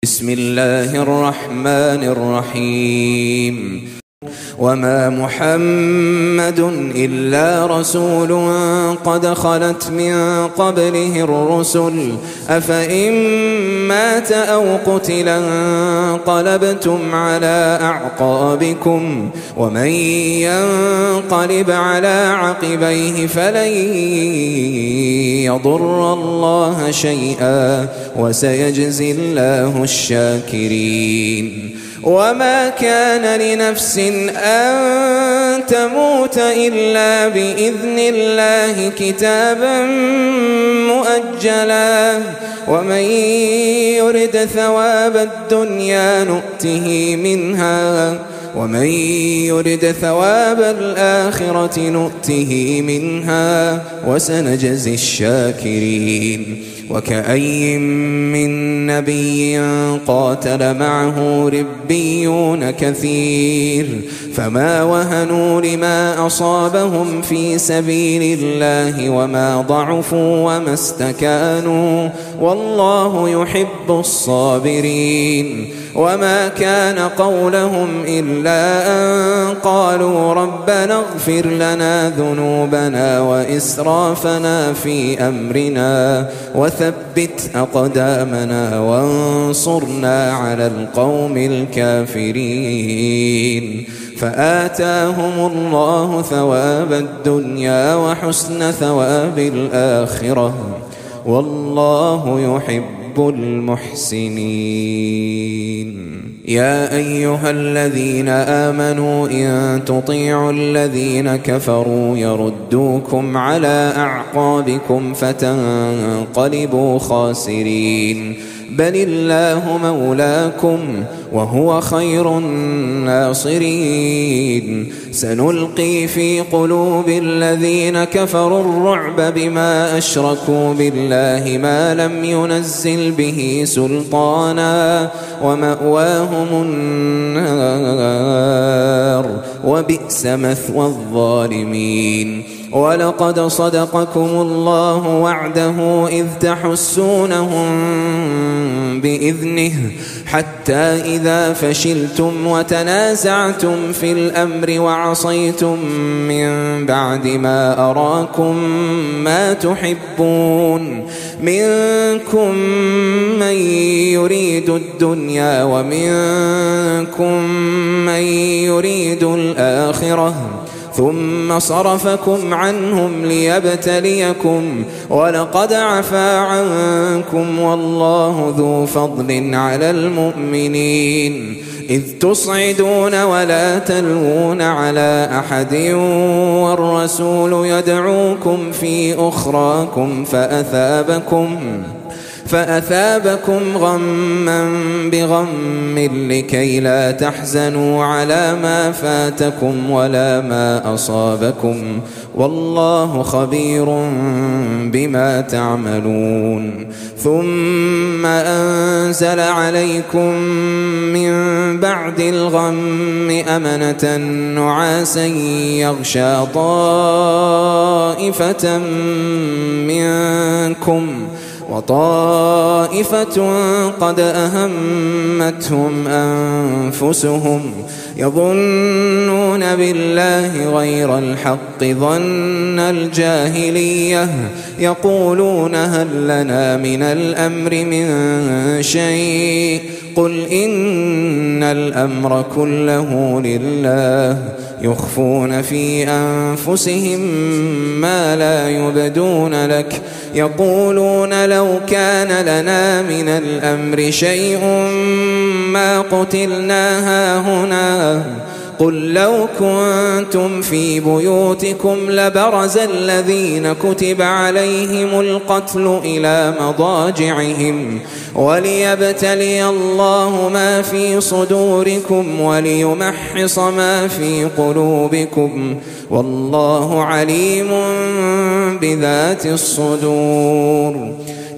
بسم الله الرحمن الرحيم وما محمد إلا رسول قد خلت من قبله الرسل أفإن مات أو قتلا انقلبتم على أعقابكم ومن ينقلب على عقبيه فلن يضر الله شيئا وسيجزي الله الشاكرين وما كان لنفس أن تموت إلا بإذن الله كتابا مؤجلا ومن يرد ثواب الدنيا نؤته منها ومن يرد ثواب الآخرة نؤته منها وسنجزي الشاكرين وكأي من نبي قاتل معه ربيون كثير فما وهنوا لما أصابهم في سبيل الله وما ضعفوا وما استكانوا والله يحب الصابرين وما كان قولهم إلا أن قالوا ربنا اغفر لنا ذنوبنا وإسرافنا في أمرنا وثبت أقدامنا وانصرنا على القوم الكافرين فآتاهم الله ثواب الدنيا وحسن ثواب الآخرة والله يحب المحسنين يا أيها الذين آمنوا إن تطيعوا الذين كفروا يردوكم على أعقابكم فتنقلبوا خاسرين بل الله مولاكم وهو خير الناصرين سنلقي في قلوب الذين كفروا الرعب بما أشركوا بالله ما لم ينزل به سلطانا ومأواهم النار وبئس مثوى الظالمين ولقد صدقكم الله وعده إذ تحسونهم بإذنه حتى إذا فشلتم وتنازعتم في الأمر وعصيتم من بعد ما أراكم ما تحبون منكم من يريد الدنيا ومنكم من يريد الآخرة ثم صرفكم عنهم ليبتليكم ولقد عفا عنكم والله ذو فضل على المؤمنين إذ تصعدون ولا تلوون على أحد والرسول يدعوكم في أخراكم فأثابكم غما بغم لكي لا تحزنوا على ما فاتكم ولا ما أصابكم والله خبير بما تعملون ثم أنزل عليكم من بعد الغم أمنة نعاسا يغشى طائفة منكم وطائفة قد أهمتهم أنفسهم يظنون بالله غير الحق ظن الجاهلية يقولون هل لنا من الأمر من شيء قل إن الأمر كله لله يخفون في أنفسهم ما لا يبدون لك يقولون لو كان لنا من الأمر شيء ما قتلنا هاهنا قل لو كنتم في بيوتكم لبرز الذين كتب عليهم القتل إلى مضاجعهم وليبتلي الله ما في صدوركم وليمحص ما في قلوبكم والله عليم بذات الصدور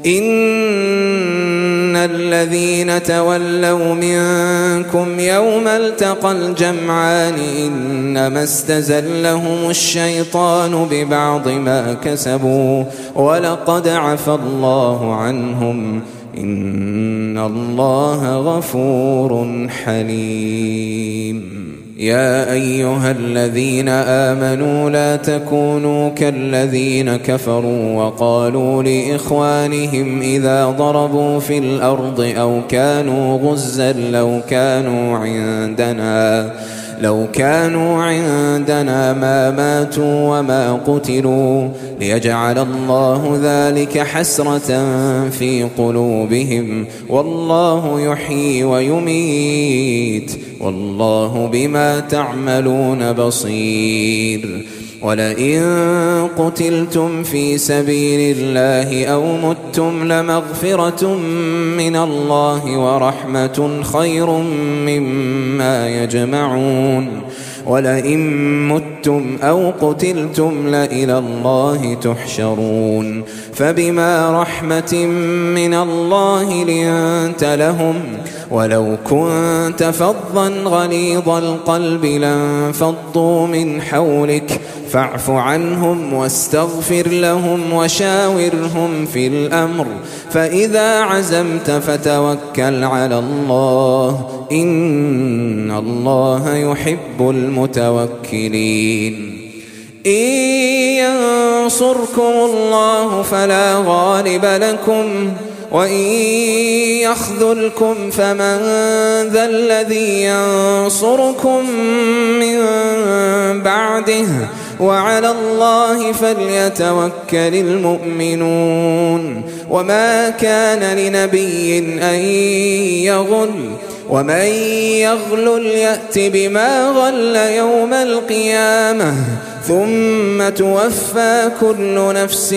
إن الذين تولوا منكم يوم التقى الجمعان إنما استزلهم الشيطان ببعض ما كسبوا ولقد عفى الله عنهم إن الله غفور حليم. يا أيها الذين آمنوا لا تكونوا كالذين كفروا وقالوا لإخوانهم إذا ضربوا في الأرض أو كانوا غزا لو كانوا عندنا ما ماتوا وما قتلوا ليجعل الله ذلك حسرة في قلوبهم والله يحيي ويميت والله بما تعملون بصير. ولئن قتلتم في سبيل الله أو متم لمغفرة من الله ورحمة خير مما يجمعون. ولئن متم أو قتلتم لإلى الله تحشرون. فبما رحمة من الله لنت لهم ولو كنت فظا غليظ القلب لانفضوا من حولك فاعف عنهم واستغفر لهم وشاورهم في الأمر فإذا عزمت فتوكل على الله إن الله يحب المتوكلين. إن ينصركم الله فلا غالب لكم وإن يخذلكم فمن ذا الذي ينصركم من بعده وعلى الله فليتوكل المؤمنون. وما كان لنبي أن يغل ومن يغلل يأت بما غل يوم القيامة ثم توفى كل نفس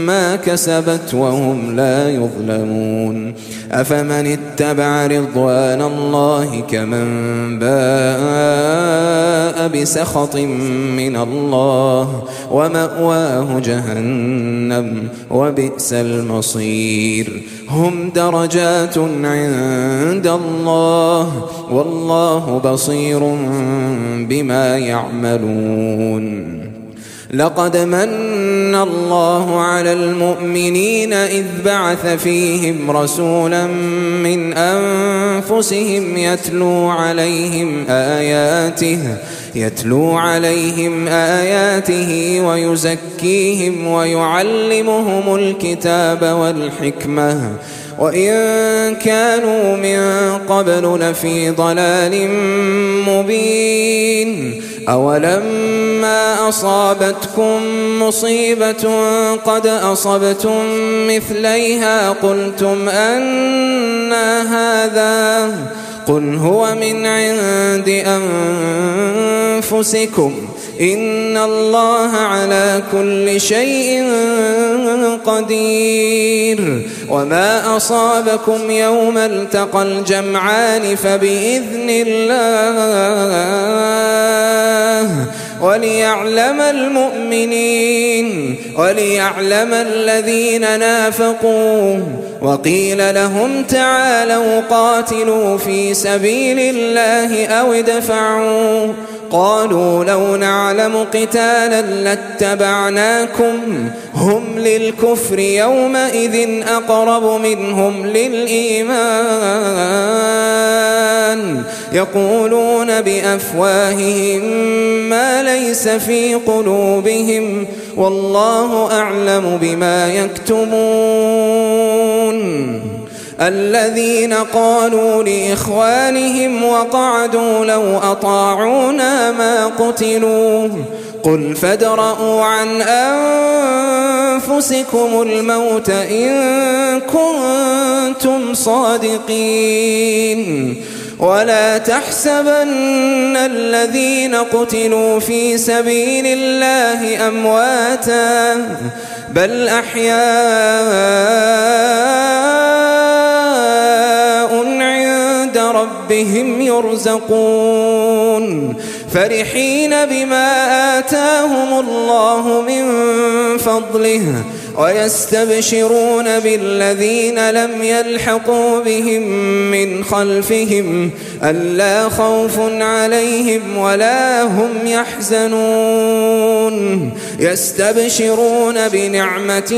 ما كسبت وهم لا يظلمون. أفمن اتبع رضوان الله كمن باء بسخط من الله ومأواه جهنم وبئس المصير. هم درجات عند الله والله بصير بما يعملون. لقد من الله على المؤمنين إذ بعث فيهم رسولا من أنفسهم يتلو عليهم آياته ويزكيهم ويعلمهم الكتاب والحكمة وإن كانوا من قبل لفي ضلال مبين. أولما أصابتكم مصيبة قد أصبتم مثليها قلتم أنى هذا قل هو من عند أنفسكم إن الله على كل شيء قدير. وما أصابكم يوم التقى الجمعان فبإذن الله وليعلم المؤمنين وليعلم الذين نافقوا. وقيل لهم تعالوا قاتلوا في سبيل الله أو ادفعوا قالوا لو نعلم قتالا لاتبعناكم هم للكفر يومئذ أقرب منهم للإيمان يقولون بأفواههم ما ليس في قلوبهم والله أعلم بما يكتمون. الذين قالوا لإخوانهم وقعدوا لو أطاعونا ما قتلوا قل فادرءوا عن أنفسكم الموت إن كنتم صادقين. ولا تحسبن الذين قتلوا في سبيل الله أمواتا بل أحياء عند ربهم يرزقون فرحين بما آتاهم الله من فضله ويستبشرون بالذين لم يلحقوا بهم من خلفهم ألا خوف عليهم ولا هم يحزنون يستبشرون بنعمة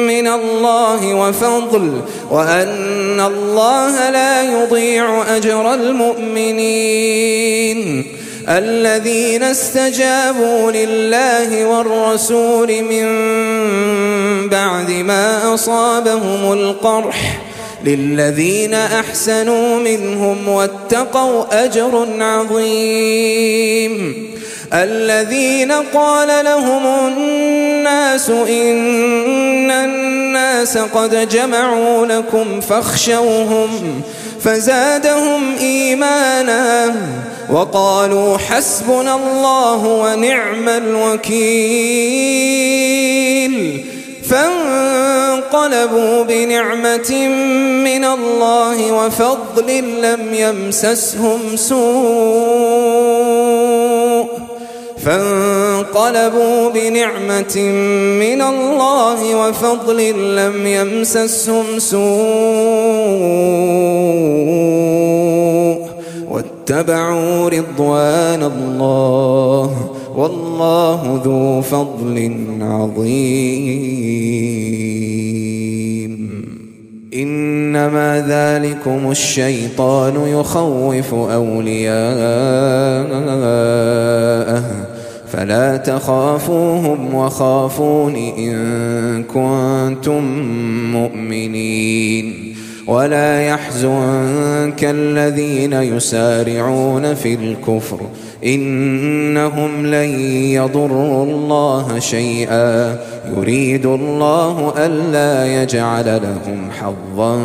من الله وفضل وأن الله لا يضيع أجر المؤمنين الذين استجابوا لله والرسول من بعد ما أصابهم القرح للذين أحسنوا منهم واتقوا أجر عظيم الذين قال لهم الناس إن الناس قد جمعوا لكم فاخشوهم فزادهم إيمانا وقالوا حسبنا الله ونعم الوكيل فانقلبوا بنعمة من الله وفضل لم يمسسهم سوء فانقلبوا بنعمة من الله وفضل لم يمسسهم سوء واتبعوا رضوان الله والله ذو فضل عظيم إنما ذلكم الشيطان يخوف أولياءه فلا تخافوهم وخافون إن كنتم مؤمنين ولا يحزنك الذين يسارعون في الكفر إنهم لن يضروا الله شيئا يريد الله ألا يجعل لهم حظا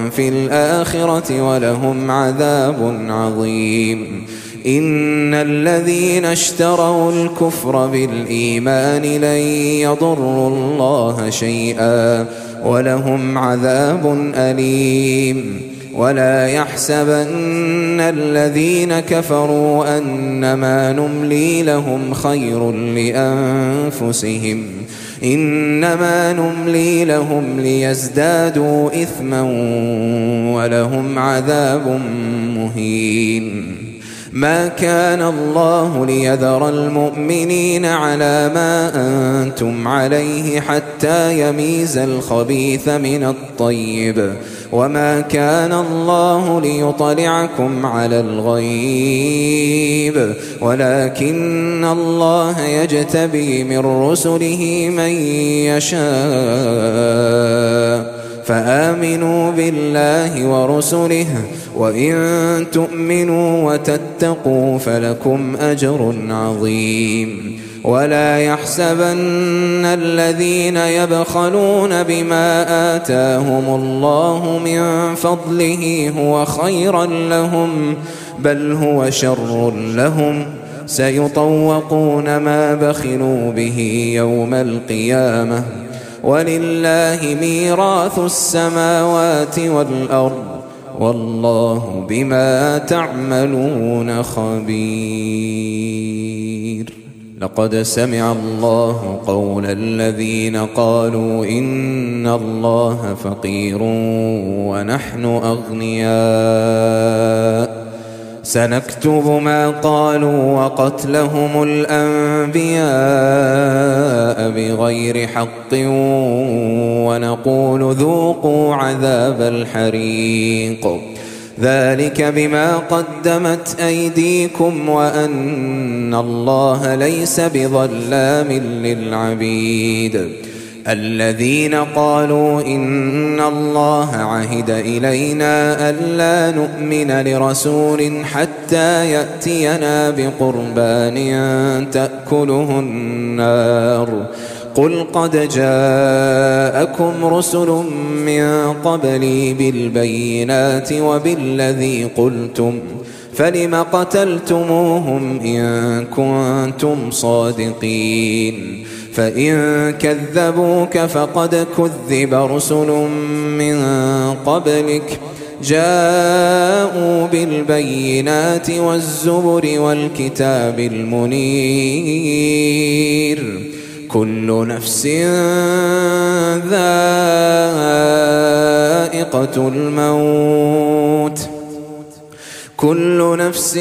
في الآخرة ولهم عذاب عظيم إن الذين اشتروا الكفر بالإيمان لن يضروا الله شيئا ولهم عذاب أليم ولا يحسبن الذين كفروا أنما نملي لهم خير لأنفسهم إنما نملي لهم ليزدادوا إثما ولهم عذاب مهين ما كان الله ليذر المؤمنين على ما أنتم عليه حتى يميز الخبيث من الطيب وما كان الله ليطلعكم على الغيب ولكن الله يجتبي من رسله من يشاء فآمنوا بالله ورسله وإن تؤمنوا وتتقوا فلكم أجر عظيم ولا يحسبن الذين يبخلون بما آتاهم الله من فضله هو خيرا لهم بل هو شر لهم سيطوقون ما بخلوا به يوم القيامة ولله ميراث السماوات والأرض والله بما تعملون خبير لقد سمع الله قول الذين قالوا إن الله فقير ونحن أغنياء سنكتب ما قالوا وقتلهم الأنبياء بغير حق ونقول ذوقوا عذاب الحريق ذلك بما قدمت أيديكم وأن الله ليس بظلام للعبيد الذين قالوا إن الله عهد إلينا ألا نؤمن لرسول حتى يأتينا بقربان تأكله النار قل قد جاءكم رسل من قبلي بالبينات وبالذي قلتم فلم قتلتموهم إن كنتم صادقين فإن كذبوك فقد كذب رسل من قبلك جاءوا بالبينات والزبر والكتاب المنير كل نفس ذائقة الموت كل نفس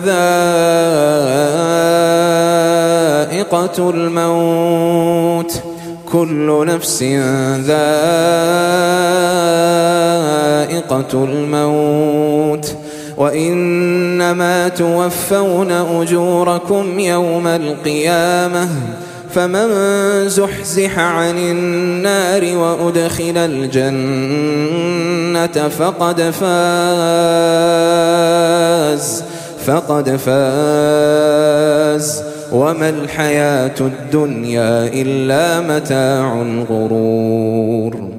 ذائقة الموت كل نفس ذائقة الموت وإنما توفون أجوركم يوم القيامة فمن زحزح عن النار وأدخل الجنة فقد فاز وما الحياة الدنيا إلا متاع الغرور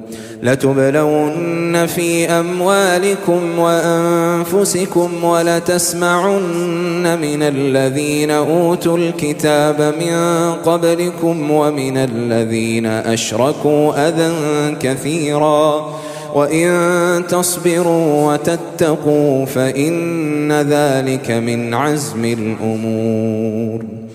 لتبلون في أموالكم وأنفسكم ولتسمعن من الذين أوتوا الكتاب من قبلكم ومن الذين أشركوا أذى كثيرا وإن تصبروا وتتقوا فإن ذلك من عزم الأمور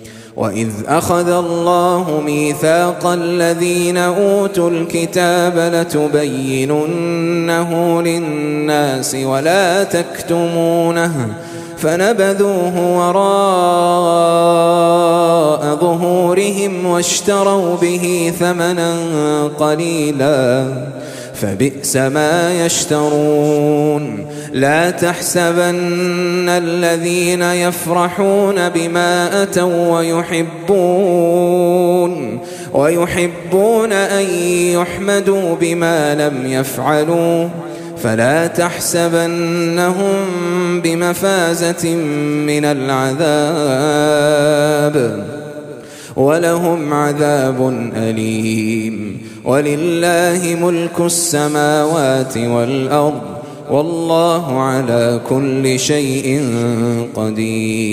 وإذ أخذ الله ميثاق الذين أوتوا الكتاب لتبيننه للناس ولا تكتمونه فنبذوه وراء ظهورهم واشتروا به ثمنا قليلا فبئس ما يشترون لا تحسبن الذين يفرحون بما أتوا ويحبون أن يحمدوا بما لم يفعلوا فلا تحسبنهم بمفازة من العذاب ولهم عذاب أليم ولله ملك السماوات والأرض والله على كل شيء قدير